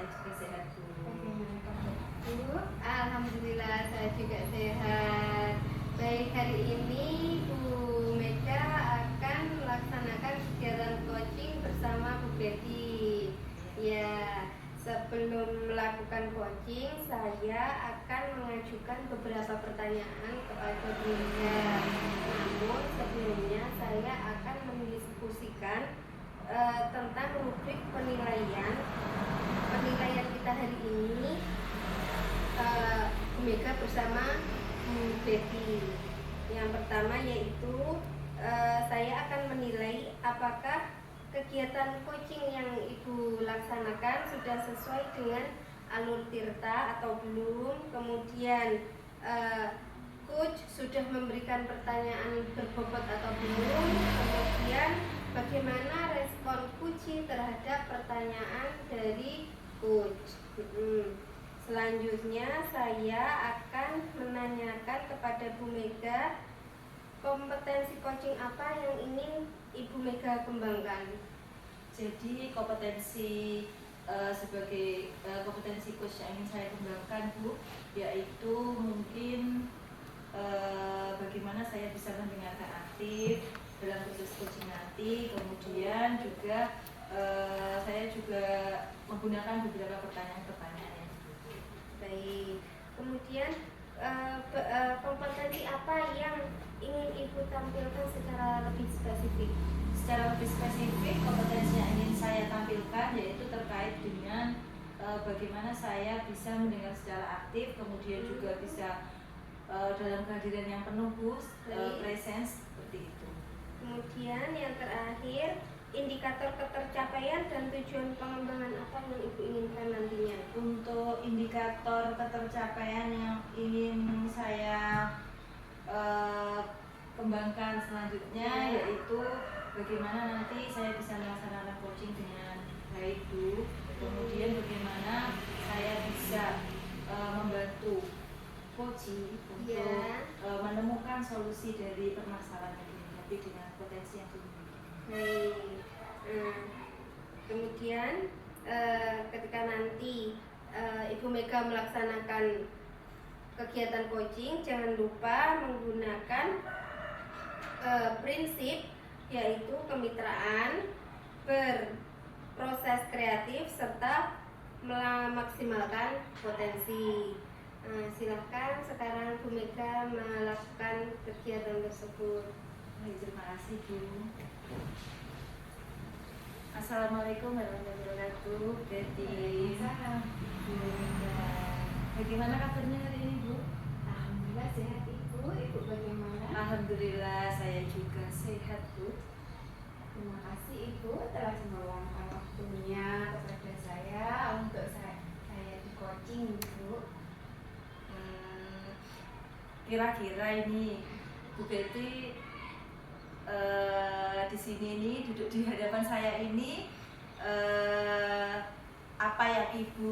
juga sehat, Bu. Bagaimana kabar Bu? Alhamdulillah saya juga sehat. Baik, hari ini Bu Mega akan melaksanakan kegiatan coaching bersama Bu Betty. Ya, sebelum melakukan coaching saya akan mengajukan beberapa pertanyaan kepada Bu Mega. Namun sebelumnya saya akan mendiskusikan tentang rubrik penilaian kita hari ini, Bu Mega bersama Bu Betty. Yang pertama yaitu saya akan menilai apakah kegiatan coaching yang Ibu laksanakan sudah sesuai dengan alur tirta atau belum. Kemudian coach sudah memberikan pertanyaan berbobot atau belum. Kemudian bagaimana respon Puji terhadap pertanyaan dari coach. Selanjutnya saya akan menanyakan kepada Bu Mega kompetensi coaching apa yang ingin Ibu Mega kembangkan. Jadi kompetensi sebagai kompetensi coach yang ingin saya kembangkan, Bu, yaitu mungkin bagaimana saya bisa mendengarkan aktif dalam proses coaching nanti. Kemudian juga saya juga menggunakan beberapa pertanyaan-pertanyaan yang ditutup. Baik. Kemudian kompetensi apa yang ingin Ibu tampilkan secara lebih spesifik? Secara lebih spesifik, kompetensi yang ingin saya tampilkan yaitu terkait dengan bagaimana saya bisa mendengar secara aktif, kemudian juga bisa dalam kehadiran yang penuh, Bu, presence, seperti itu. Kemudian yang terakhir, indikator ketercapaian dan tujuan pengembangan apa yang Ibu inginkan nantinya? Untuk indikator ketercapaian yang ingin saya kembangkan selanjutnya yaitu bagaimana nanti saya bisa melaksanakan coaching dengan baik, Bu. Kemudian bagaimana saya bisa membantu coaching untuk menemukan solusi dari permasalahan yang dihadapi dengan potensi yang dimiliki. Baik. Kemudian ketika nanti Ibu Mega melaksanakan kegiatan coaching, jangan lupa menggunakan prinsip yaitu kemitraan, berproses kreatif, serta memaksimalkan potensi. Silahkan sekarang Bu Mega melakukan kegiatan tersebut. Baik, terima kasih, Bu. Assalamualaikum warahmatullahi wabarakatuh, Betty. Bagaimana kabarnya hari ini, Bu? Alhamdulillah sehat Ibu. Ibu bagaimana? Alhamdulillah saya juga sehat, Bu. Terima kasih Ibu telah meluangkan waktunya kepada saya untuk saya di coaching, Ibu. Kira-kira ini Bu Betty di sini ini duduk di hadapan saya ini apa yang Ibu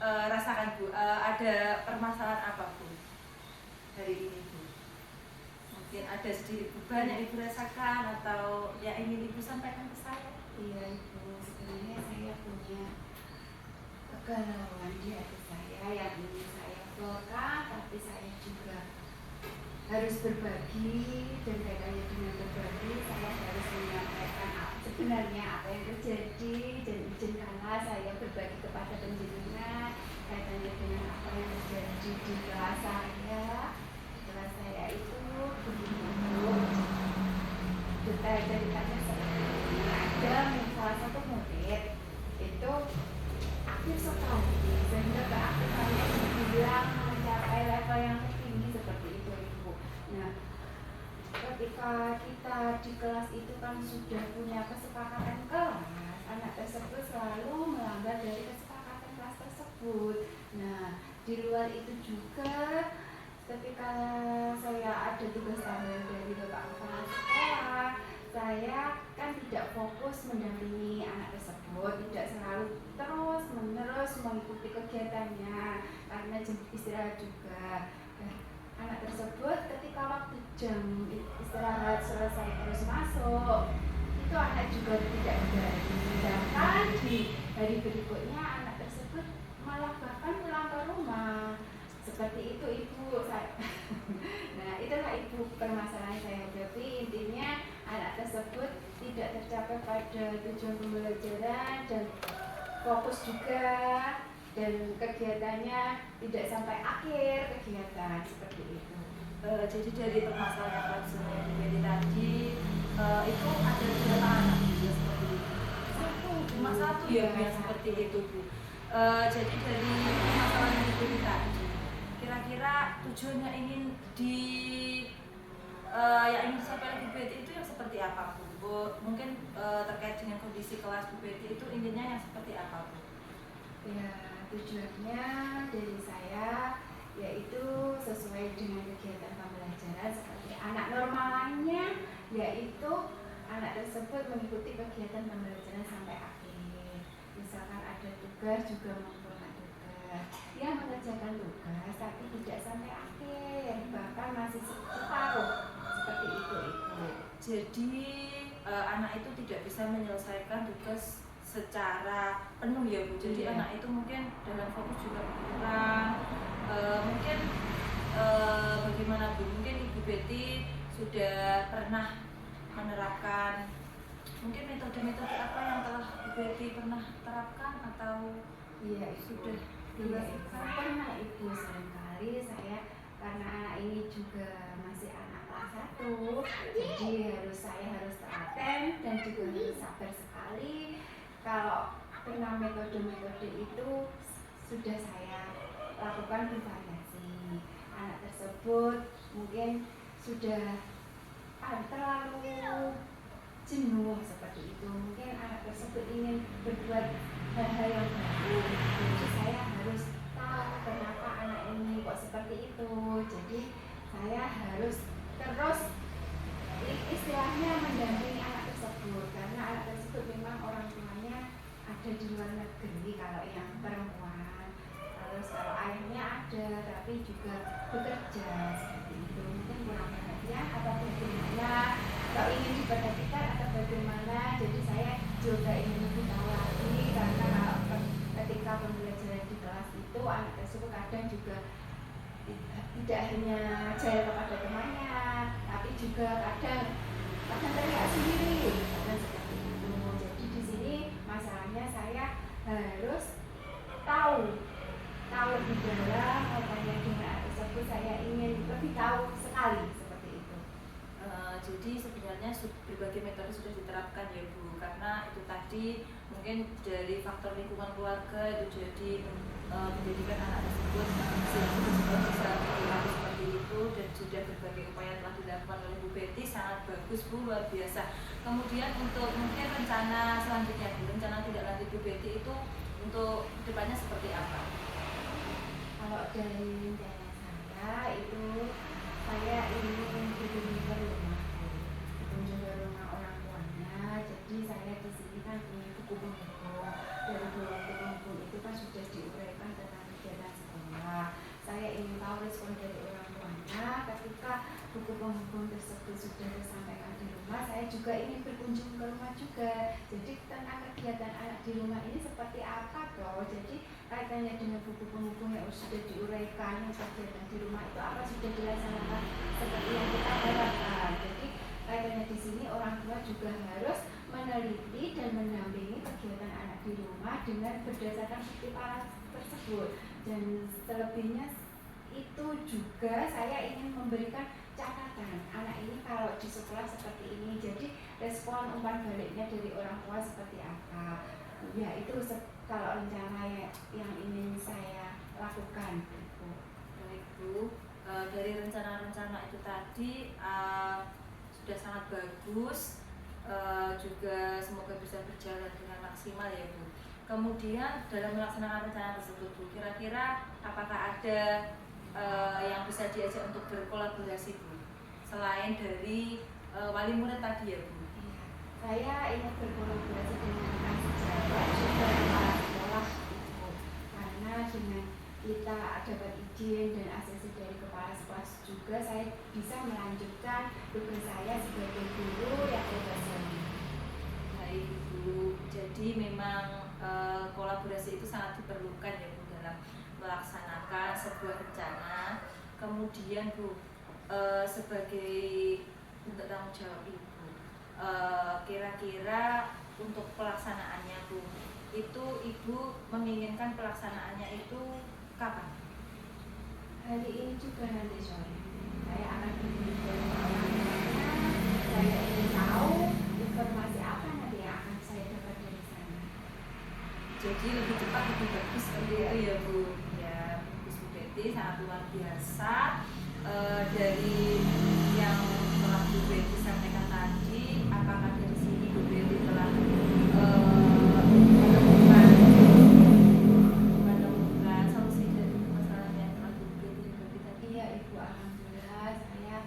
rasakan, Bu? Ada permasalahan apa, Bu, hari ini, Bu? Mungkin ada sedikit beban yang Ibu rasakan atau yang ingin Ibu sampaikan ke saya? Iya Ibu, sebenarnya saya punya kegalauan di hati saya yang ingin saya keluarkan, tapi saya juga harus berbagi, dan kaitannya dengan berbagi saya harus menyampaikan sebenarnya apa yang terjadi, dan izinkanlah saya berbagi kepada penjenengan kaitannya dengan apa yang terjadi di kelas saya. Kelas saya itu begini, detail ceritanya seperti ini. Ada salah satu murid itu aktif sekali sehingga keaktifannya dibilang mencapai level yang tertinggi seperti itu, Ibu. Nah, ketika kita di kelas itu kan sudah punya kesepakatan kelas, anak tersebut selalu melanggar dari kesepakatan kelas tersebut. Nah, di luar itu juga ketika saya ada tugas tambahan dari Bapak Kepala Sekolah, saya kan tidak fokus mendampingi anak tersebut, tidak selalu terus menerus mengikuti kegiatannya karena jam istirahat juga. Anak tersebut ketika waktu jam istirahat selesai terus masuk, itu anak juga tidak berani. Sedangkan di hari berikutnya anak tersebut malah bahkan pulang ke rumah. Seperti itu ibu. Nah itulah ibu permasalahan saya. Tapi intinya anak tersebut tidak tercapai pada tujuan pembelajaran dan fokus juga, dan kegiatannya tidak sampai akhir kegiatan seperti itu. Jadi dari permasalahan konsumen di tadi itu ada berapa anak juga seperti itu? Cuma satu ya Bu, yang seperti itu Bu. Jadi dari permasalahan ibu tadi, kira-kira tujuannya ingin yang ingin disampaikan Bu Betty itu yang seperti apa Bu? Mungkin terkait dengan kondisi kelas Bu Betty itu inginnya yang seperti apa Bu? Ya tujuannya dari saya yaitu sesuai dengan kegiatan pembelajaran seperti anak normal lainnya, yaitu anak tersebut mengikuti kegiatan pembelajaran sampai akhir. Misalkan ada tugas juga mengumpulkan tugas, ya mengerjakan tugas tapi tidak sampai akhir, bahkan masih separuh seperti itu ibu. Jadi anak itu tidak bisa menyelesaikan tugas secara penuh ya Bu. Jadi anak itu mungkin dalam fokus juga kurang. Mungkin bagaimana Bu? Mungkin Ibu Betty sudah pernah menerapkan mungkin metode-metode apa yang telah Ibu Betty pernah terapkan atau sudah dilakukan? Pernah ibu, seringkali saya karena anak ini juga masih anak kelas 1, jadi saya harus telaten dan juga harus sabar sekali. Kalau pernah metode-metode itu sudah saya lakukan bervariasi. Anak tersebut mungkin sudah terlalu jenuh seperti itu. Mungkin anak tersebut ingin berbuat hal-hal yang baru. Jadi saya harus tahu kenapa anak ini kok seperti itu. Jadi saya harus terus istilahnya mendampingi anak tersebut, karena anak tersebut memang orang tuanya ada di luar negeri kalau yang perempuan, terus kalau ayahnya ada tapi juga bekerja seperti itu. Mungkin kurang perhatian atau bagaimana, atau ingin diperhatikan atau bagaimana. Jadi saya juga ingin lebih tahu lagi, karena ketika pembelajaran di kelas itu anak tersebut kadang juga tidak hanya jahil kepada temannya, tapi juga kadang teriak sendiri, dan seperti itu. Jadi di sini masalahnya saya harus tahu lebih dalam makanya dengan anak tersebut. Saya ingin lebih tahu sekali seperti itu. Jadi sebenarnya berbagai metode sudah diterapkan ya Bu, karena itu tadi mungkin dari faktor lingkungan keluarga itu jadi menjadikan anak tersebut bisa berlaku seperti itu, dan sudah berbagai upaya telah dilakukan oleh Bu Betty. Sangat bagus Bu, luar biasa. Kemudian untuk mungkin rencana selanjutnya Bu, rencana tidak lanjut Bu Betty itu untuk depannya seperti apa? Kalau dari rencana saya itu saya ingin berkunjung ke rumah, orang tuanya. Jadi saya di sini kan punya buku penghukum, dari buku penghukum itu kan sudah diuraikan tentang kegiatan sekolah. Saya ingin tahu respon dari orang tuanya ketika buku penghukum tersebut sudah disampaikan di rumah. Saya juga ingin berkunjung ke rumah juga. Jadi tentang kegiatan anak di rumah ini seperti apa toh? Jadi kaitannya dengan buku penghukum yang sudah diuraikan, yang kegiatan di rumah itu apa sudah dilaksanakan seperti yang kita harapkan. Jadi kaitannya di sini orang tua juga harus meneliti dan mendampingi kegiatan anak di rumah dengan berdasarkan bukti paras tersebut. Dan selebihnya itu juga saya ingin memberikan catatan anak ini kalau di sekolah seperti ini. Jadi respon umpan baliknya dari orang tua seperti apa. Ya itu kalau rencana yang ingin saya lakukan. Baik Bu, dari rencana-rencana itu tadi sudah sangat bagus, juga semoga bisa berjalan dengan maksimal ya Bu. Kemudian dalam melaksanakan rencana tersebut Bu, kira-kira apakah ada yang bisa diajak untuk berkolaborasi Bu, selain dari wali murid tadi ya Bu? Saya ingin berkolaborasi dengan pejabat juga kepala sekolah Bu, karena dengan kita dapat izin dan ACC dari kepala sekolah juga, saya bisa melanjutkan tugas saya sebagai guru yang bebas. kolaborasi itu sangat diperlukan ya Bu dalam melaksanakan sebuah rencana. Kemudian Bu, sebagai untuk tanggung jawab Ibu, kira-kira untuk pelaksanaannya Bu, itu Ibu menginginkan pelaksanaannya itu kapan? Hari ini juga nanti sore saya akan berbincang sama orang tuanya. Saya ingin tahu informasi apa nanti yang akan saya dapat dari sana. Jadi lebih cepat lebih bagus seperti itu ya Bu. Ya, bagus Bu Betty, sangat luar biasa. Dari yang telah Bu Betty sampaikan tadi, apakah dari sini Bu Betty telah menemukan solusi dari masalah yang telah Bu Betty bagi tadi? Iya Ibu, alhamdulillah saya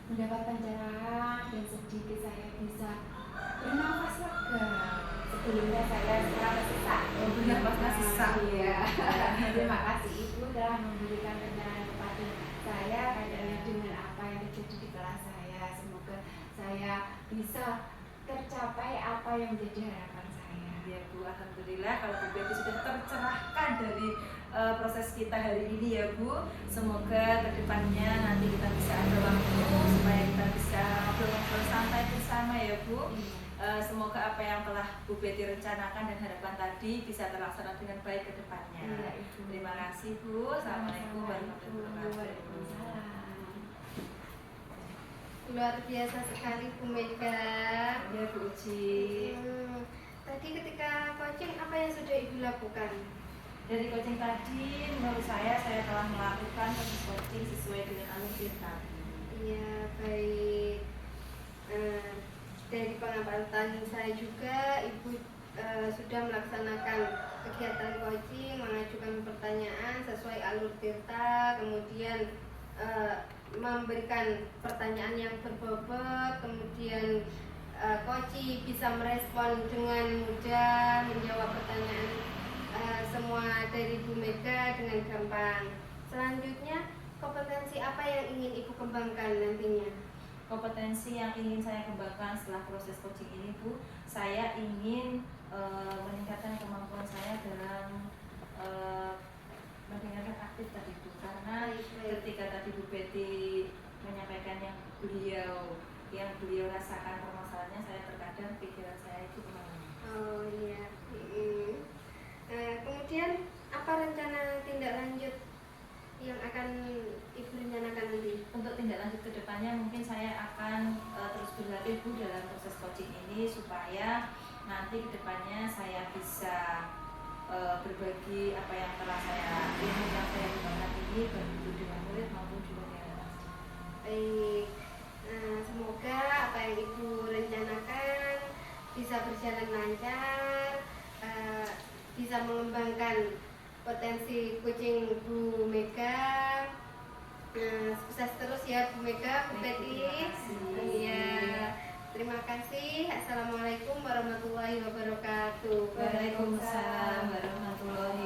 mendapat pencerahan dan sedikit saya bisa bernafas lega. Sebelumnya saya selalu sesak. Bernafas sesak. Iya. Terima kasih Ibu telah memberikan pencerahan kepada saya kaitannya dengan apa yang terjadi di kelas saya. Semoga saya bisa tercapai apa yang menjadi harapan saya. Ya Bu, alhamdulillah kalau Bu Betty sudah tercerahkan dari proses kita hari ini ya Bu. Semoga kedepannya nanti kita bisa ada waktu supaya kita bisa ngobrol-ngobrol santai bersama ya Bu. Semoga apa yang telah Bu Betty rencanakan dan harapan tadi bisa terlaksana dengan baik ke depannya. Iya, Ibu. Terima kasih Bu. Assalamualaikum warahmatullahi wabarakatuh. Waalaikumsalam. Luar biasa sekali Bu Mega. Ya Bu Uci. Tadi ketika coaching apa yang sudah Ibu lakukan? Dari coaching tadi menurut saya telah melakukan proses coaching sesuai dengan alur kita. Iya, baik. Dari pengamatan saya juga, Ibu sudah melaksanakan kegiatan coaching, mengajukan pertanyaan sesuai alur tirta, kemudian memberikan pertanyaan yang berbobot, kemudian coach bisa merespon dengan mudah, menjawab pertanyaan semua dari Bu Mega dengan gampang. Selanjutnya, kompetensi apa yang ingin Ibu kembangkan nantinya? Kompetensi yang ingin saya kembangkan setelah proses coaching ini Bu, saya ingin meningkatkan kemampuan saya dalam mendengarkan aktif tadi Bu, karena ketika tadi Bu Betty menyampaikan yang beliau rasakan permasalahannya, saya terkadang pikiran saya itu kemana. Oh iya. Kemudian apa rencana tindak lanjut yang akan Ibu rencanakan nanti? Untuk tindak lanjut ke depannya mungkin saya akan terus berlatih Bu dalam proses coaching ini supaya nanti ke depannya saya bisa berbagi apa yang telah ilmu yang saya kembangkan ini baik itu dengan murid maupun juga dengan Baik. Semoga apa yang Ibu rencanakan bisa berjalan lancar, bisa mengembangkan potensi coaching Bu Mega. Sukses terus ya Bu Mega, Bu Betty. Iya. Terima kasih. Assalamualaikum warahmatullahi wabarakatuh. Waalaikumsalam warahmatullahi